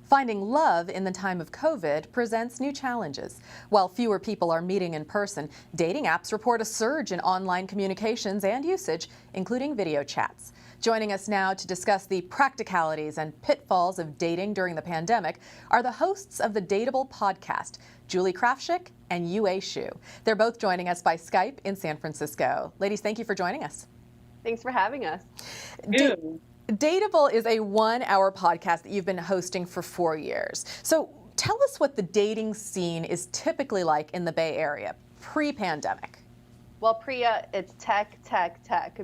Finding love in the time of COVID presents new challenges. While fewer people are meeting in person, dating apps report a surge in online communications and usage, including video chats. Joining us now to discuss the practicalities and pitfalls of dating during the pandemic are the hosts of the Dateable podcast, Julie Krafschick and Yue Xu. They're both joining us by Skype in San Francisco. Ladies, thank you for joining us. Thanks for having us. Dateable is a 1-hour podcast that you've been hosting for 4 years. So tell us what the dating scene is typically like in the Bay Area pre-pandemic. Well, Priya, it's tech.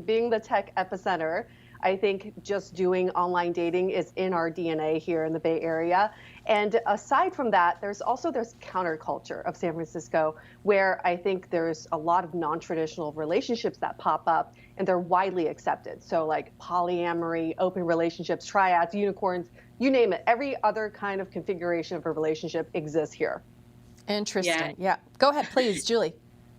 Being the tech epicenter, I think just doing online dating is in our DNA here in the Bay Area. And aside from that, there's counterculture of San Francisco, where I think there's a lot of non-traditional relationships that pop up, and they're widely accepted. So like polyamory, open relationships, triads, unicorns, you name it. Every other kind of configuration of a relationship exists here. Interesting. Yeah. Go ahead, please, Julie.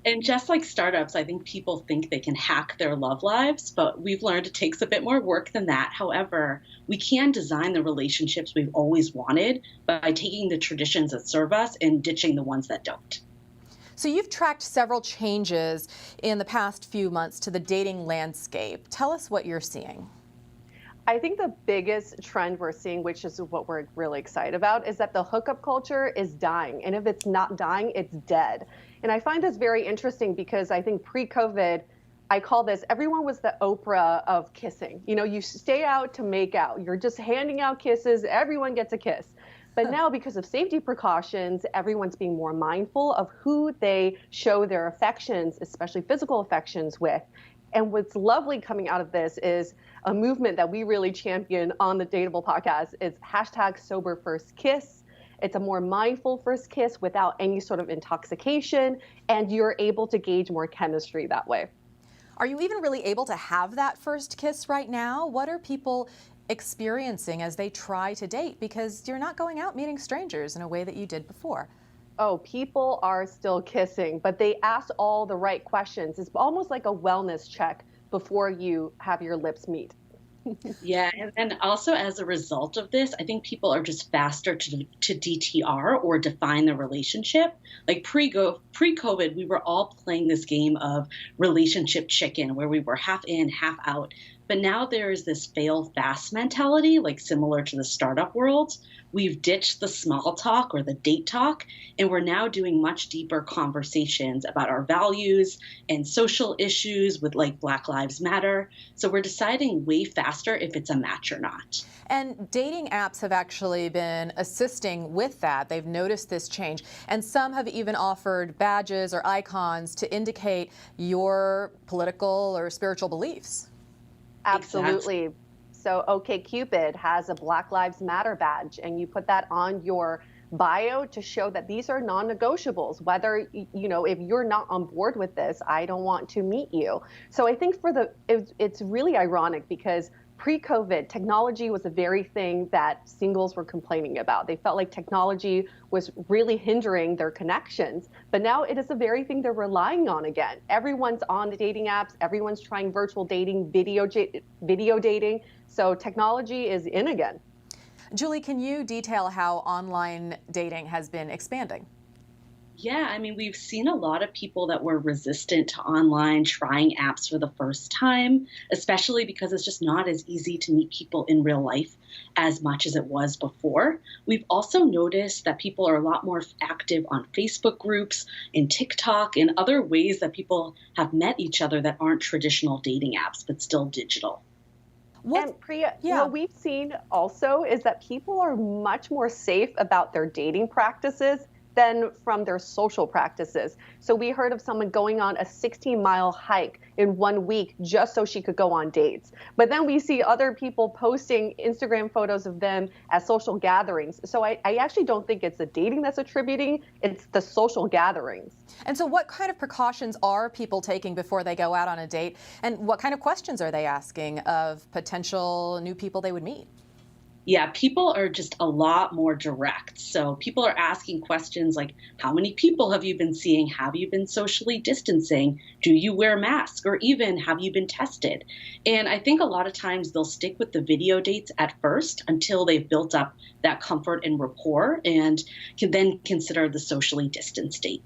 And just like startups, I think people think they can hack their love lives, but we've learned it takes a bit more work than that. However, we can design the relationships we've always wanted by taking the traditions that serve us and ditching the ones that don't. So you've tracked several changes in the past few months to the dating landscape. Tell us what you're seeing. I think the biggest trend we're seeing, which is what we're really excited about, is that the hookup culture is dying. And if it's not dying, it's dead. And I find this very interesting because I think pre-COVID, I call this, everyone was the Oprah of kissing. You know, you stay out to make out. You're just handing out kisses. Everyone gets a kiss. But now, because of safety precautions, everyone's being more mindful of who they show their affections, especially physical affections, with. And what's lovely coming out of this is a movement that we really champion on the Dateable podcast. It's #SoberFirstKiss. It's a more mindful first kiss without any sort of intoxication, and you're able to gauge more chemistry that way. Are you even really able to have that first kiss right now? What are people experiencing as they try to date? Because you're not going out meeting strangers in a way that you did before. Oh, people are still kissing, but they ask all the right questions. It's almost like a wellness check before you have your lips meet. Yeah, and also as a result of this, I think people are just faster to DTR or define the relationship. Like pre-COVID, we were all playing this game of relationship chicken where we were half in, half out. But now there is this fail fast mentality, like similar to the startup world. We've ditched the small talk or the date talk, and we're now doing much deeper conversations about our values and social issues with like Black Lives Matter. So we're deciding way faster if it's a match or not. And dating apps have actually been assisting with that. They've noticed this change. And some have even offered badges or icons to indicate your political or spiritual beliefs. Absolutely. Exactly. So KQED has a Black Lives Matter badge, and you put that on your bio to show that these are non-negotiables. Whether, you know, if you're not on board with this, I don't want to meet you. So I think it's really ironic because pre-COVID, technology was the very thing that singles were complaining about. They felt like technology was really hindering their connections, but now it is the very thing they're relying on again. Everyone's on the dating apps. Everyone's trying virtual dating, video dating. So technology is in again. Julie, can you detail how online dating has been expanding? Yeah, I mean, we've seen a lot of people that were resistant to online trying apps for the first time, especially because it's just not as easy to meet people in real life as much as it was before. We've also noticed that people are a lot more active on Facebook groups, in TikTok, and other ways that people have met each other that aren't traditional dating apps, but still digital. And Priya, what we've seen also is that people are much more safe about their dating practices than from their social practices. So we heard of someone going on a 16-mile hike in 1 week just so she could go on dates. But then we see other people posting Instagram photos of them at social gatherings. So I actually don't think it's the dating that's attributing, it's the social gatherings. And so what kind of precautions are people taking before they go out on a date? And what kind of questions are they asking of potential new people they would meet? Yeah, people are just a lot more direct. So people are asking questions like, how many people have you been seeing? Have you been socially distancing? Do you wear masks? Or even, have you been tested? And I think a lot of times they'll stick with the video dates at first until they've built up that comfort and rapport and can then consider the socially distanced date.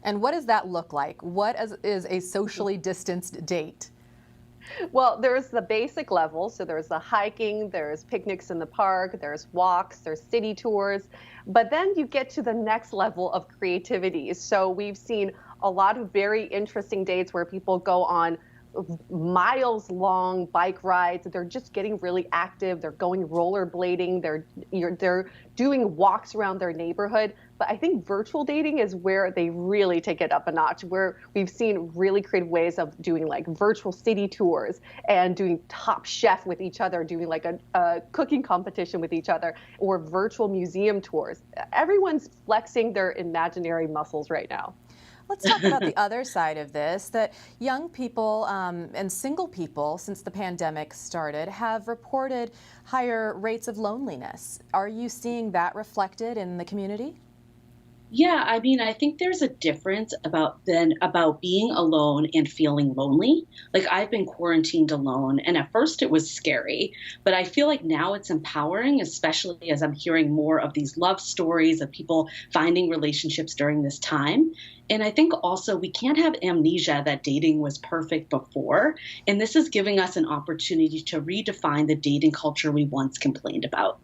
And what does that look like? Is a socially distanced date? Well, there's the basic level. So there's the hiking, there's picnics in the park, there's walks, there's city tours. But then you get to the next level of creativity. So we've seen a lot of very interesting dates where people go on miles long bike rides. They're just getting really active. They're going rollerblading. They're doing walks around their neighborhood. But I think virtual dating is where they really take it up a notch, where we've seen really creative ways of doing like virtual city tours and doing Top Chef with each other, doing like a cooking competition with each other, or virtual museum tours. Everyone's flexing their imaginary muscles right now. Let's talk about the other side of this, that young people and single people, since the pandemic started, have reported higher rates of loneliness. Are you seeing that reflected in the community? Yeah, I mean, I think there's a difference about being alone and feeling lonely. Like I've been quarantined alone, and at first it was scary, but I feel like now it's empowering, especially as I'm hearing more of these love stories of people finding relationships during this time. And I think also we can't have amnesia that dating was perfect before, and this is giving us an opportunity to redefine the dating culture we once complained about.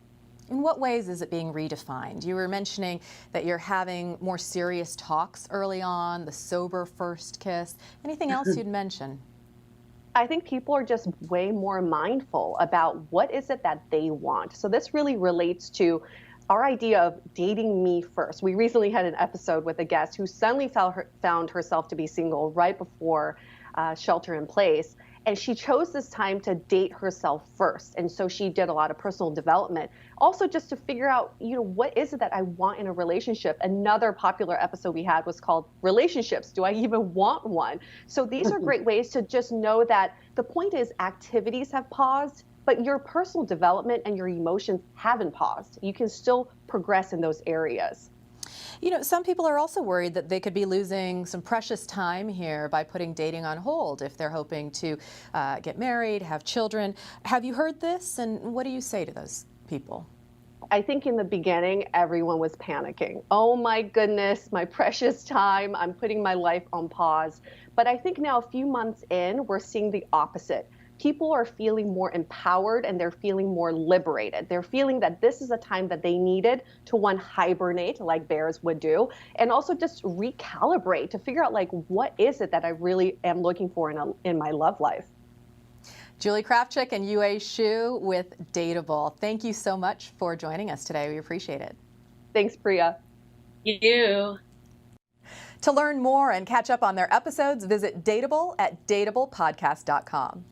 In what ways is it being redefined? You were mentioning that you're having more serious talks early on, the sober first kiss. Anything else you'd mention? I think people are just way more mindful about what is it that they want. So this really relates to our idea of dating me first. We recently had an episode with a guest who suddenly found herself to be single right before shelter in place. And she chose this time to date herself first. And so she did a lot of personal development. Also just to figure out, what is it that I want in a relationship? Another popular episode we had was called Relationships. Do I even want one? So these are great ways to just know that the point is activities have paused, but your personal development and your emotions haven't paused. You can still progress in those areas. Some people are also worried that they could be losing some precious time here by putting dating on hold if they're hoping to get married, have children. Have you heard this, and what do you say to those people? I think in the beginning, everyone was panicking. Oh my goodness, my precious time. I'm putting my life on pause. But I think now, a few months in, we're seeing the opposite. People are feeling more empowered and they're feeling more liberated. They're feeling that this is a time that they needed to, one, hibernate like bears would do, and also just recalibrate to figure out like, what is it that I really am looking for in my love life. Julie Kravchuk and Yue Xu with Dateable. Thank you so much for joining us today. We appreciate it. Thanks, Priya. You. To learn more and catch up on their episodes, visit Dateable at dateablepodcast.com.